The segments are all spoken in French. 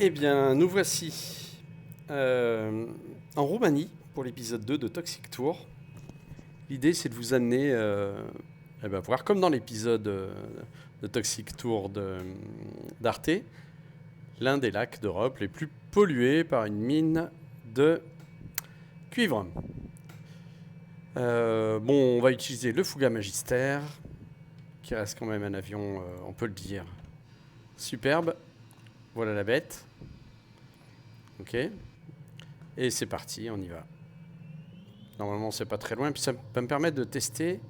Eh bien, nous voici en Roumanie pour l'épisode 2 de Toxic Tour. L'idée, c'est de vous amener voir, comme dans l'épisode de Toxic Tour d'Arte, l'un des lacs d'Europe les plus pollués par une mine de cuivre. On va utiliser le Fouga Magister, qui reste quand même un avion, on peut le dire, superbe. Voilà la bête. Ok. Et c'est parti, on y va. Normalement, c'est pas très loin. Puis ça va me permettre de tester.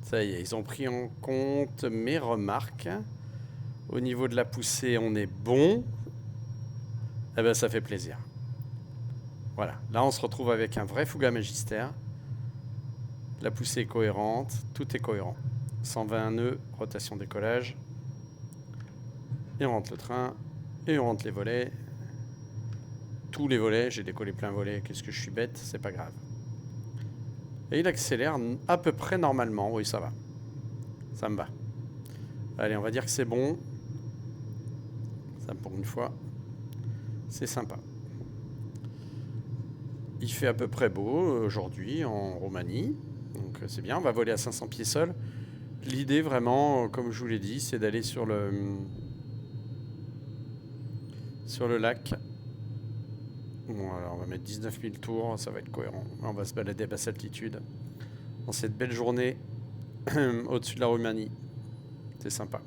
Ça y est, ils ont pris en compte mes remarques. Au niveau de la poussée, on est bon. Eh ben, ça fait plaisir. Voilà. Là, on se retrouve avec un vrai Fouga Magister. La poussée est cohérente. Tout est cohérent. 120 nœuds, rotation décollage. Et on rentre le train. Et on rentre les volets. Tous les volets. J'ai décollé plein volet. Qu'est-ce que je suis bête? C'est pas grave. Et il accélère à peu près normalement. Oui, ça va. Ça me va. Allez, on va dire que c'est bon. Ça, pour une fois, c'est sympa. Il fait à peu près beau aujourd'hui en Roumanie. Donc c'est bien. On va voler à 500 pieds sol. L'idée vraiment, comme je vous l'ai dit, c'est d'aller sur le lac. Bon, alors on va mettre 19 000 tours. Ça va être cohérent. On va se balader à basse altitude. Dans cette belle journée au-dessus de la Roumanie. C'est sympa.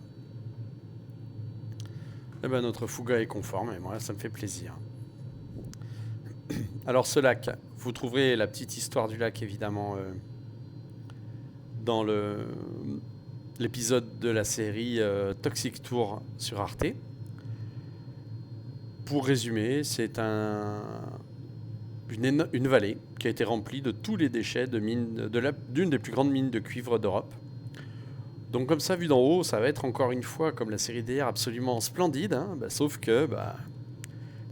Eh ben, notre Fouga est conforme et moi ça me fait plaisir. Alors ce lac, vous trouverez la petite histoire du lac évidemment dans l'épisode de la série Toxic Tour sur Arte. Pour résumer, c'est une vallée qui a été remplie de tous les déchets d'une des plus grandes mines de cuivre d'Europe. Donc comme ça, vu d'en haut, ça va être encore une fois, comme la série d'hier, absolument splendide. Sauf que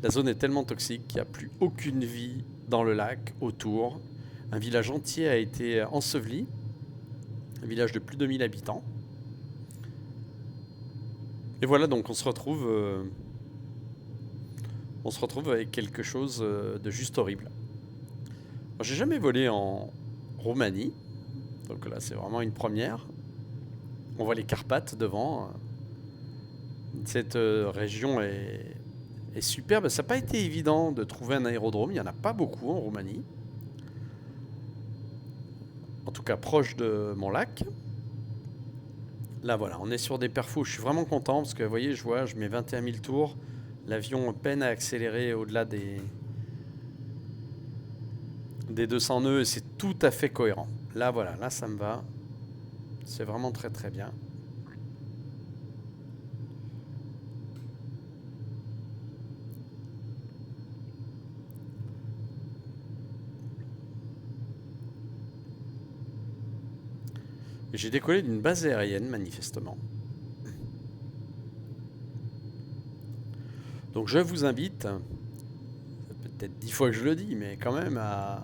la zone est tellement toxique qu'il n'y a plus aucune vie dans le lac, autour. Un village entier a été enseveli. Un village de plus de 1000 habitants. Et voilà, donc on se retrouve avec quelque chose de juste horrible. Alors, j'ai jamais volé en Roumanie. Donc là, c'est vraiment une première. On voit les Carpates devant. Cette région est superbe. Ça n'a pas été évident de trouver un aérodrome. Il n'y en a pas beaucoup en Roumanie. En tout cas, proche de mon lac. Là, voilà, on est sur des perfos. Je suis vraiment content parce que, vous voyez, je mets 21 000 tours. L'avion peine à accélérer au-delà des 200 nœuds et c'est tout à fait cohérent. Là, voilà, là, ça me va. C'est vraiment très, très bien. J'ai décollé d'une base aérienne, manifestement. Donc je vous invite, peut-être 10 fois que je le dis, mais quand même à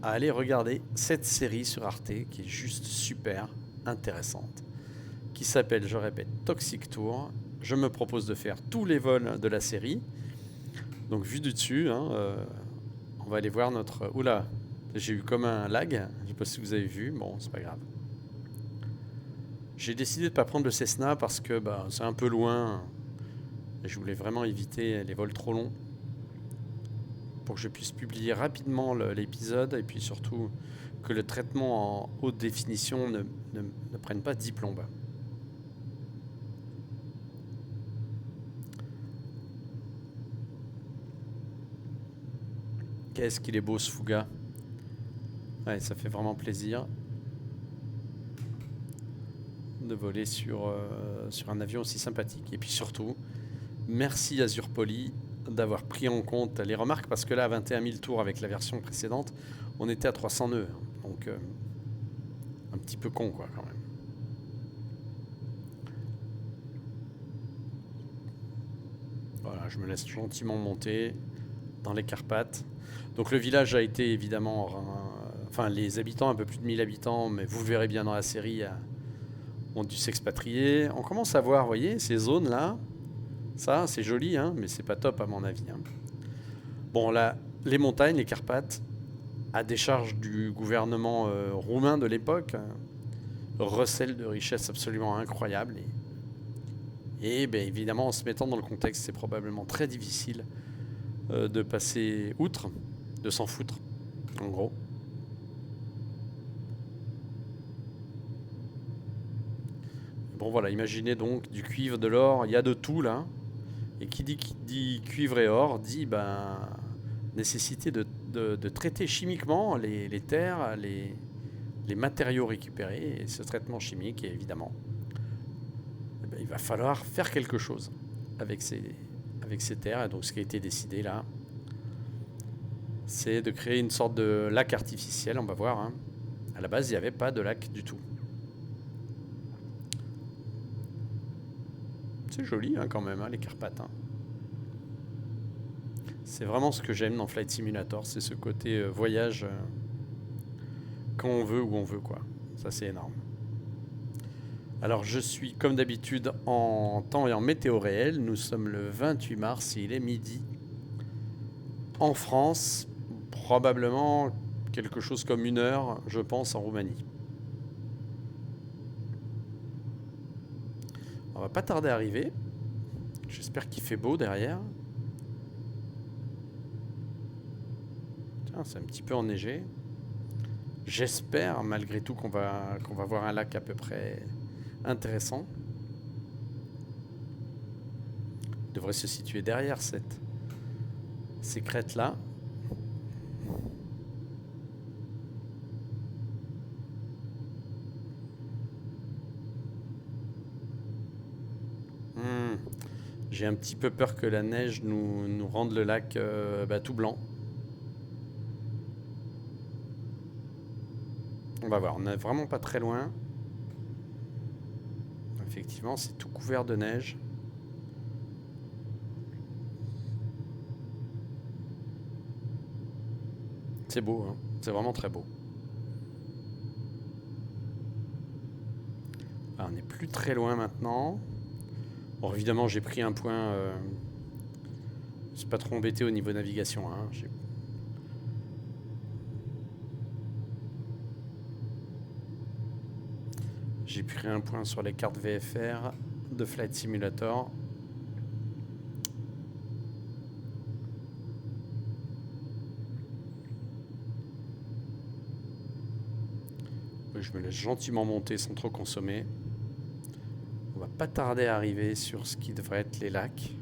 aller regarder cette série sur Arte qui est juste super intéressante, qui s'appelle, je répète, Toxic Tour. Je me propose de faire tous les vols de la série. Donc vu du dessus, on va aller voir notre... Oula, j'ai eu comme un lag, je ne sais pas si vous avez vu, bon c'est pas grave. J'ai décidé de ne pas prendre le Cessna parce que c'est un peu loin. Et je voulais vraiment éviter les vols trop longs pour que je puisse publier rapidement l'épisode et puis surtout que le traitement en haute définition ne prenne pas 10 plombes. Qu'est-ce qu'il est beau ce Fouga. Ouais, ça fait vraiment plaisir de voler sur un avion aussi sympathique. Et puis surtout, merci Azure Poly d'avoir pris en compte les remarques, parce que là, à 21 000 tours avec la version précédente, on était à 300 nœuds. Donc, un petit peu con, quoi, quand même. Voilà, je me laisse gentiment monter dans les Carpates. Donc, le village a été évidemment... les habitants, un peu plus de 1000 habitants, mais vous le verrez bien dans la série, ont dû s'expatrier. On commence à voir, vous voyez, ces zones-là. Ça, c'est joli, hein, mais c'est pas top à mon avis. Hein. Bon, là, les montagnes, les Carpates, à décharge du gouvernement roumain de l'époque, recèlent de richesses absolument incroyables. Et bien évidemment, en se mettant dans le contexte, c'est probablement très difficile de passer outre, de s'en foutre, en gros. Bon voilà, imaginez donc du cuivre, de l'or, il y a de tout là. Et qui dit cuivre et or dit nécessité de traiter chimiquement les terres, les matériaux récupérés. Et ce traitement chimique, évidemment, il va falloir faire quelque chose avec ces terres. Et donc ce qui a été décidé là, c'est de créer une sorte de lac artificiel, on va voir. Hein. À la base, il n'y avait pas de lac du tout. C'est joli hein, quand même, hein, les Carpates. Hein. C'est vraiment ce que j'aime dans Flight Simulator, c'est ce côté voyage quand on veut, où on veut, quoi. Ça, c'est énorme. Alors, je suis comme d'habitude en temps et en météo réel. Nous sommes le 28 mars, il est midi. En France, probablement quelque chose comme 1 heure, je pense, en Roumanie. On va pas tarder à arriver. J'espère qu'il fait beau derrière. Tiens, c'est un petit peu enneigé. J'espère malgré tout qu'on va voir un lac à peu près intéressant. Il devrait se situer derrière ces crêtes-là. J'ai un petit peu peur que la neige nous rende le lac tout blanc. On va voir, on n'est vraiment pas très loin. Effectivement, c'est tout couvert de neige. C'est beau, hein, c'est vraiment très beau. Ah, on n'est plus très loin maintenant. Bon, évidemment, j'ai pris un point. Je ne suis pas trop embêté au niveau navigation. Hein. J'ai pris un point sur les cartes VFR de Flight Simulator. Je me laisse gentiment monter sans trop consommer. On va pas tarder à arriver sur ce qui devrait être les lacs.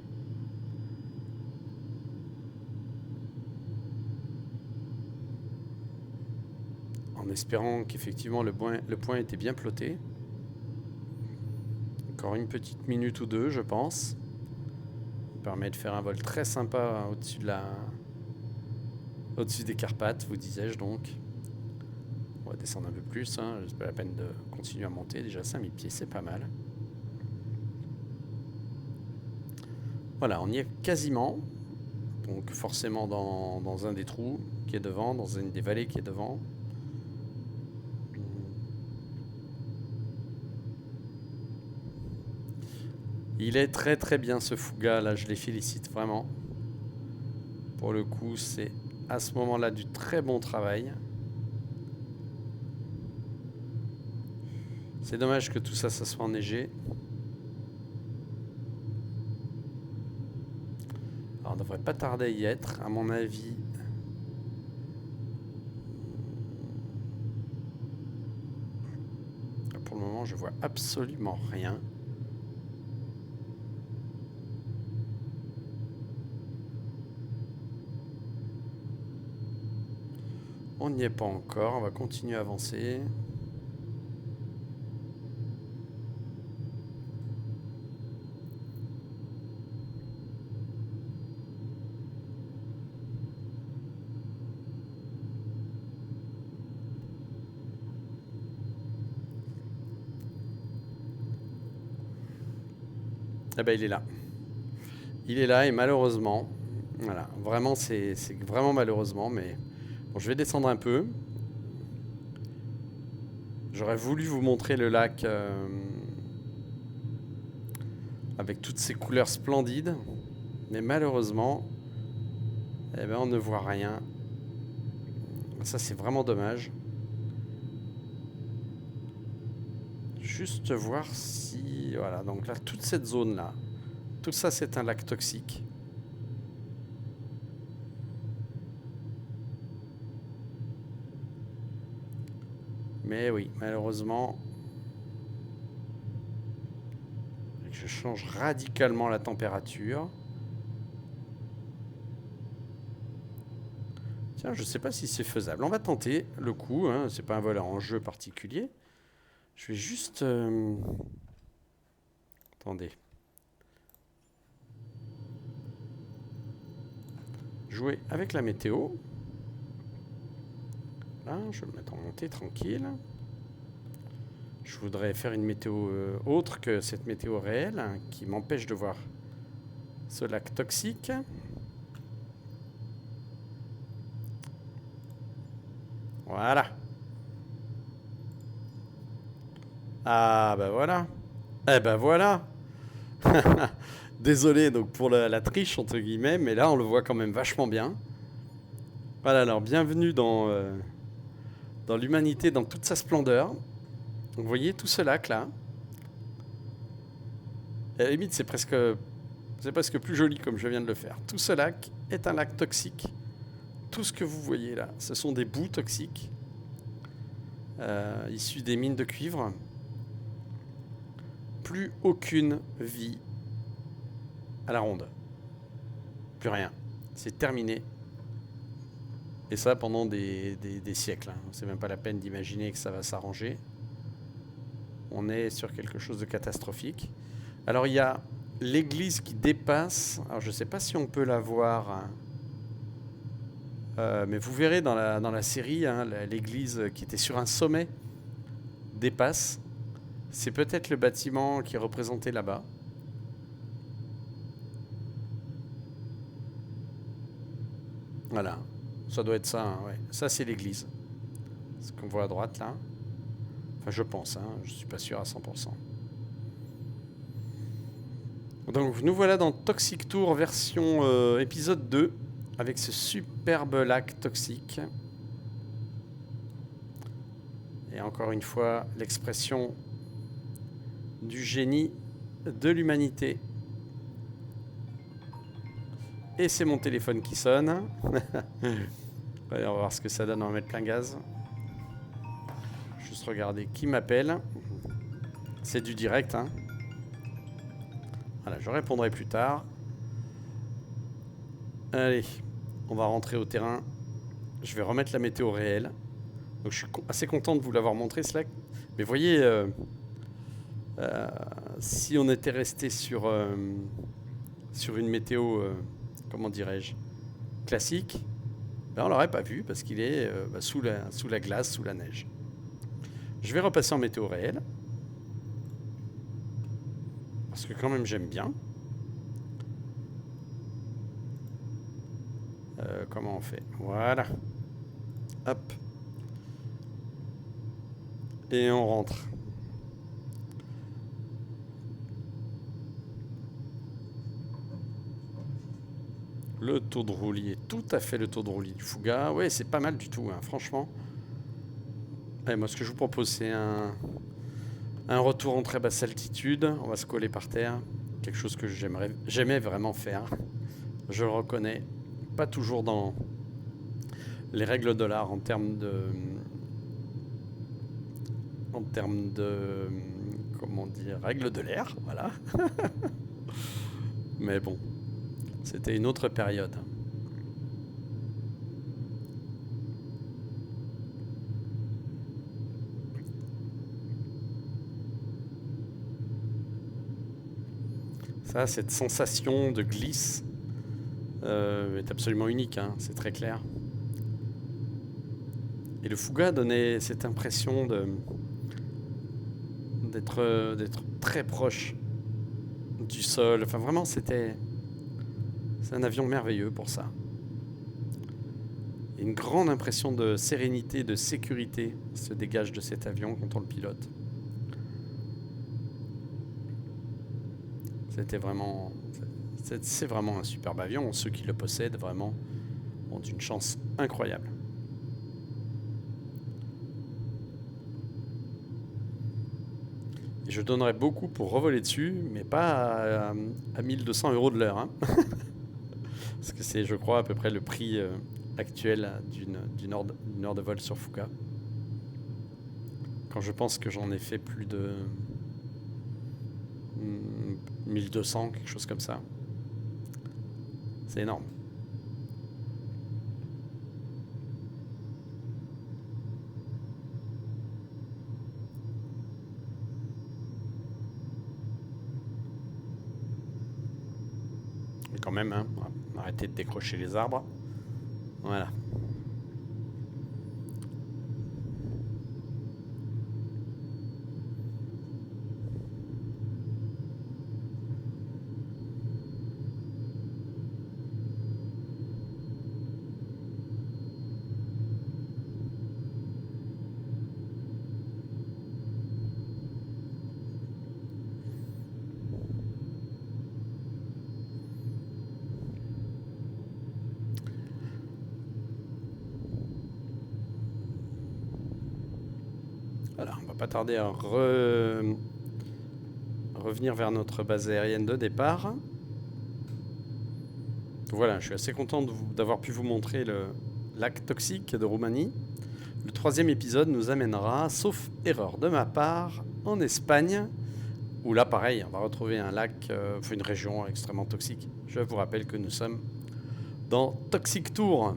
En espérant qu'effectivement le point était bien ploté. Encore une petite minute ou deux, je pense. Ça permet de faire un vol très sympa au-dessus des Carpates, vous disais-je donc. On va descendre un peu plus, hein. C'est pas la peine de continuer à monter. Déjà 5000 pieds, c'est pas mal. Voilà, on y est quasiment. Donc forcément dans un des trous qui est devant, dans une des vallées qui est devant. Il est très très bien ce Fouga, là je les félicite vraiment. Pour le coup, c'est à ce moment-là du très bon travail. C'est dommage que tout ça soit enneigé. Alors on ne devrait pas tarder à y être, à mon avis. Pour le moment, je vois absolument rien. On n'y est pas encore, on va continuer à avancer. Ah ben il est là. Il est là et malheureusement, voilà, vraiment c'est vraiment malheureusement, mais bon, je vais descendre un peu. J'aurais voulu vous montrer le lac avec toutes ces couleurs splendides. Mais malheureusement, eh ben, on ne voit rien. Ça, c'est vraiment dommage. Juste voir si... Voilà, donc là, toute cette zone-là, tout ça, c'est un lac toxique. Mais oui, malheureusement, je change radicalement la température. Tiens, je ne sais pas si c'est faisable. On va tenter le coup, hein. C'est pas un vol en jeu particulier. Je vais juste... Attendez. Jouer avec la météo. Là, je vais me mettre en montée tranquille. Je voudrais faire une météo autre que cette météo réelle, hein, qui m'empêche de voir ce lac toxique. Voilà. Ah bah voilà. Eh ben voilà. Désolé donc pour la triche entre guillemets, mais là on le voit quand même vachement bien. Voilà, alors bienvenue dans l'humanité dans toute sa splendeur. Vous voyez tout ce lac là. À la limite c'est presque plus joli comme je viens de le faire. Tout ce lac est un lac toxique. Tout ce que vous voyez là, ce sont des boues toxiques issues des mines de cuivre. Plus aucune vie à la ronde. Plus rien. C'est terminé. Et ça pendant des siècles. Hein. C'est même pas la peine d'imaginer que ça va s'arranger. On est sur quelque chose de catastrophique. Alors il y a l'église qui dépasse. Alors je sais pas si on peut la voir. Mais vous verrez dans la série, hein, l'église qui était sur un sommet dépasse. C'est peut-être le bâtiment qui est représenté là-bas. Voilà, ça doit être ça, hein, ouais. Ça c'est l'église. Ce qu'on voit à droite là. Enfin je pense, hein, je suis pas sûr à 100%. Donc nous voilà dans Toxic Tour version épisode 2. Avec ce superbe lac toxique. Et encore une fois, l'expression du génie de l'humanité. Et c'est mon téléphone qui sonne. Allez, on va voir ce que ça donne, on va mettre plein gaz. Juste regarder qui m'appelle. C'est du direct, hein. Voilà, je répondrai plus tard. Allez, on va rentrer au terrain. Je vais remettre la météo réelle. Donc je suis assez content de vous l'avoir montré, ce lac. Mais voyez, si on était resté sur une météo, comment dirais-je, classique, ben on l'aurait pas vu parce qu'il est sous la glace, sous la neige. Je vais repasser en météo réelle. Parce que quand même j'aime bien. Comment on fait? Voilà. Hop. Et on rentre. Le taux de roulis est tout à fait le taux de roulis du Fouga. Ouais, c'est pas mal du tout, hein, franchement. Et moi, ce que je vous propose, c'est un retour en très basse altitude. On va se coller par terre. Quelque chose que j'aimais vraiment faire. Je le reconnais. Pas toujours dans les règles de l'art en termes de comment dire, règles de l'air, voilà. Mais bon, c'était une autre période. Ça, cette sensation de glisse est absolument unique, hein, c'est très clair. Et le Fouga donnait cette impression d'être très proche du sol. Enfin, vraiment, c'est un avion merveilleux pour ça. Et une grande impression de sérénité, de sécurité se dégage de cet avion quand on le pilote. C'est vraiment un superbe avion. Ceux qui le possèdent vraiment ont une chance incroyable. Et je donnerais beaucoup pour revoler dessus, mais pas à 1200 € de l'heure. Hein. Parce que c'est, je crois, à peu près le prix actuel d'une heure de vol sur Fuka. Quand je pense que j'en ai fait plus de 1200, quelque chose comme ça. C'est énorme. Mais quand même, hein, arrêtez de décrocher les arbres. Voilà. Voilà, on va pas tarder à revenir vers notre base aérienne de départ. Voilà, je suis assez content d'avoir pu vous montrer le lac toxique de Roumanie. Le 3e épisode nous amènera, sauf erreur de ma part, en Espagne, où là, pareil, on va retrouver un lac, une région extrêmement toxique. Je vous rappelle que nous sommes dans Toxic Tour.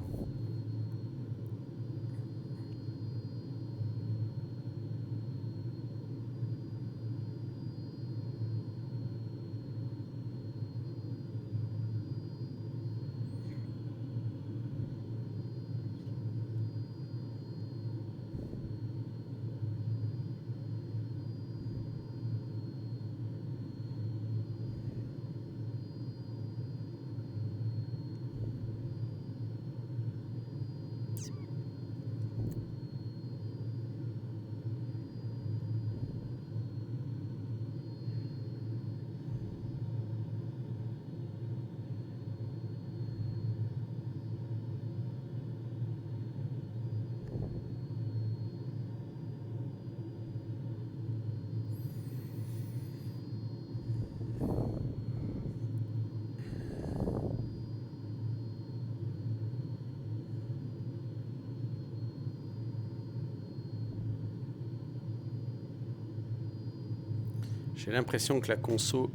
J'ai l'impression que la conso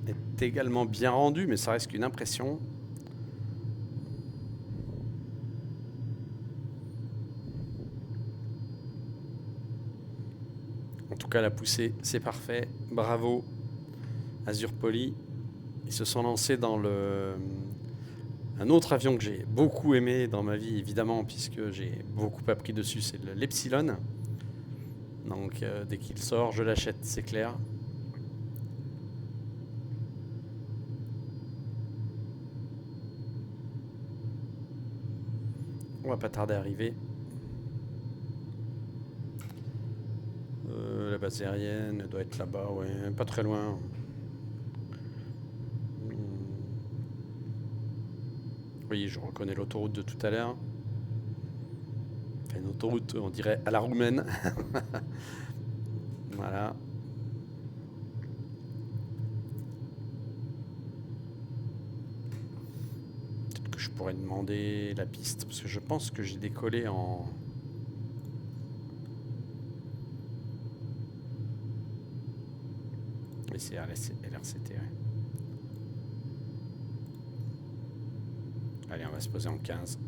est également bien rendue, mais ça reste qu'une impression. En tout cas, la poussée, c'est parfait. Bravo, Azure Poly. Ils se sont lancés dans un autre avion que j'ai beaucoup aimé dans ma vie, évidemment, puisque j'ai beaucoup appris dessus, c'est l'Epsilon. Donc dès qu'il sort, je l'achète, c'est clair. On va pas tarder à arriver. La base aérienne doit être là-bas, ouais, pas très loin. Oui, je reconnais l'autoroute de tout à l'heure. Enfin, une autoroute, on dirait à la roumaine. Voilà. Peut-être que je pourrais demander la piste, parce que je pense que j'ai décollé en... Oui, c'est LRCT, ouais. Allez, on va se poser en 15.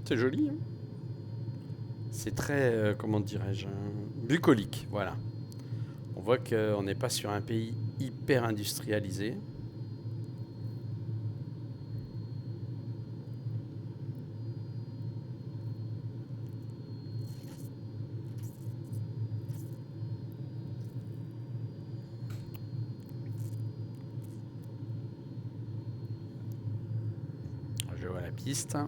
C'est joli, hein. C'est très, comment dirais-je, bucolique, voilà. On voit qu'on n'est pas sur un pays hyper industrialisé. piste.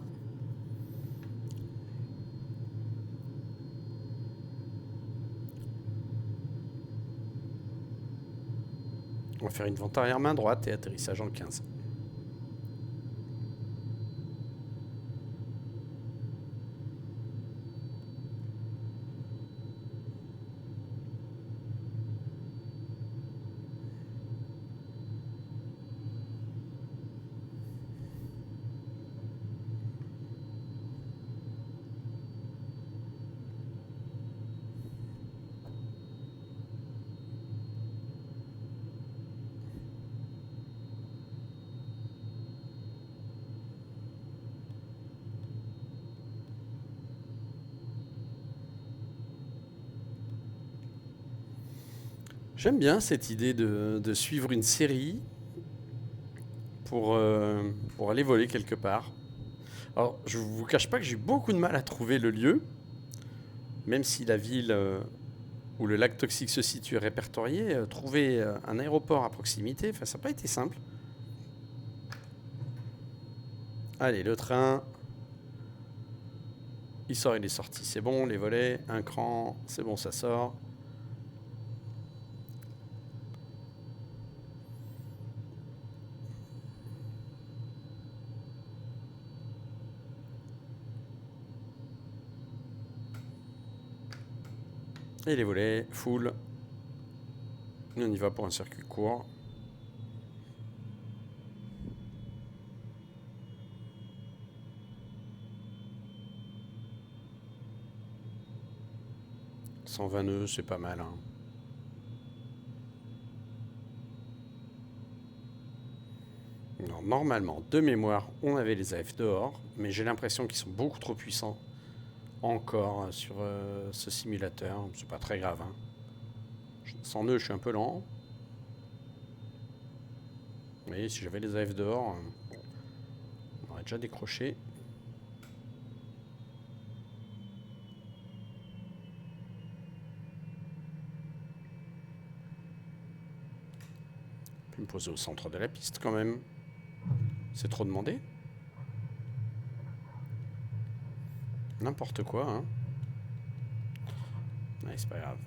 On va faire une vente arrière main droite et atterrissage en 15. J'aime bien cette idée de suivre une série pour aller voler quelque part. Alors, je vous cache pas que j'ai eu beaucoup de mal à trouver le lieu, même si la ville où le lac toxique se situe est répertoriée, trouver un aéroport à proximité, ça n'a pas été simple. Allez, le train, il sort, il est sorti, c'est bon, les volets, un cran, c'est bon, ça sort. Et les volets, full. On y va pour un circuit court. « 120 nœuds, c'est pas mal. Hein. Non, normalement, de mémoire, on avait les AF dehors, mais j'ai l'impression qu'ils sont beaucoup trop puissants encore sur ce simulateur. C'est pas très grave. Hein. Sans nœuds, je suis un peu lent. Vous voyez, si j'avais les AF dehors, on aurait déjà décroché. Puis me poser au centre de la piste quand même. C'est trop demandé. N'importe quoi, hein. Ouais, c'est pas grave.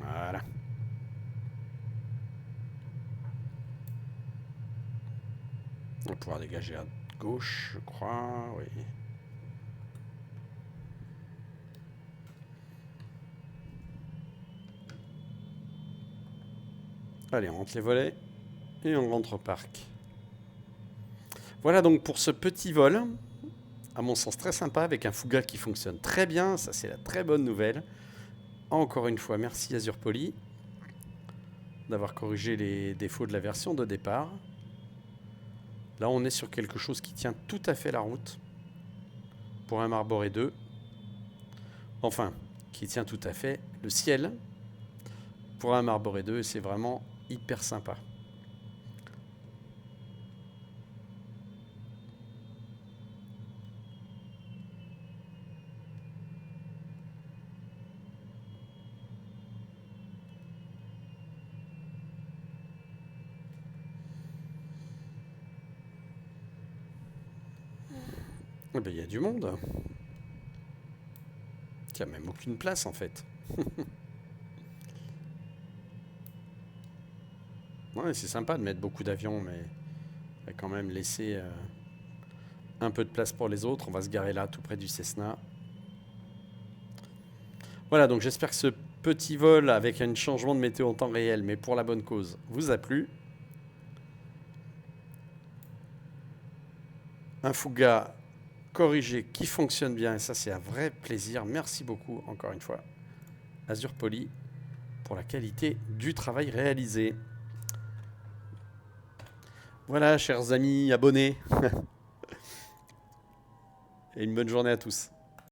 Voilà. On va pouvoir dégager à gauche, je crois, oui. Allez, on rentre les volets et on rentre au parc. Voilà donc pour ce petit vol, à mon sens très sympa, avec un Fuga qui fonctionne très bien, ça c'est la très bonne nouvelle. Encore une fois, merci Azure Poly d'avoir corrigé les défauts de la version de départ. Là, on est sur quelque chose qui tient tout à fait la route pour un Marboré 2. Enfin, qui tient tout à fait le ciel pour un Marboré 2 et c'est vraiment hyper sympa. Eh ben, il y a du monde. Il n'y a même aucune place en fait. Ouais, c'est sympa de mettre beaucoup d'avions, mais on va quand même laisser un peu de place pour les autres. On va se garer là, tout près du Cessna. Voilà, donc j'espère que ce petit vol avec un changement de météo en temps réel, mais pour la bonne cause, vous a plu. Un Fuga corrigé qui fonctionne bien, et ça c'est un vrai plaisir. Merci beaucoup encore une fois Azure Poly pour la qualité du travail réalisé. Voilà, chers amis abonnés, et une bonne journée à tous.